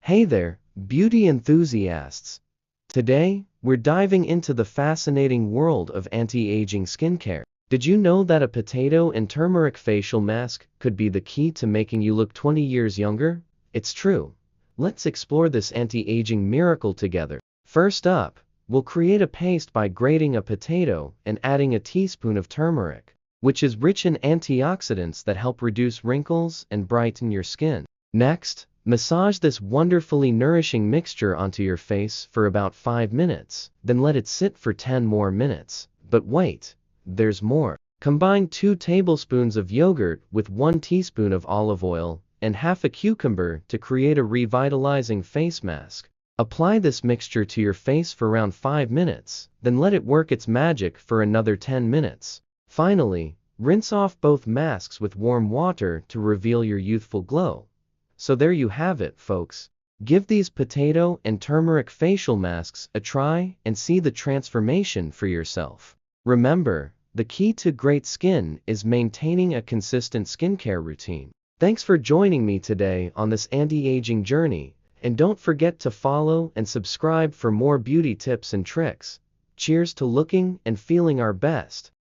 Hey there, beauty enthusiasts! Today, we're diving into the fascinating world of anti-aging skincare. Did you know that a potato and turmeric facial mask could be the key to making you look 20 years younger? It's true. Let's explore this anti-aging miracle together. First up, we'll create a paste by grating a potato and adding a teaspoon of turmeric, which is rich in antioxidants that help reduce wrinkles and brighten your skin. Next, massage this wonderfully nourishing mixture onto your face for about 5 minutes, then let it sit for 10 more minutes. But wait, there's more. Combine 2 tablespoons of yogurt with 1 teaspoon of olive oil and half a cucumber to create a revitalizing face mask. Apply this mixture to your face for around 5 minutes, then let it work its magic for another 10 minutes. Finally, rinse off both masks with warm water to reveal your youthful glow. So there you have it, folks. Give these potato and turmeric facial masks a try and see the transformation for yourself. Remember, the key to great skin is maintaining a consistent skincare routine. Thanks for joining me today on this anti-aging journey, and don't forget to follow and subscribe for more beauty tips and tricks. Cheers to looking and feeling our best.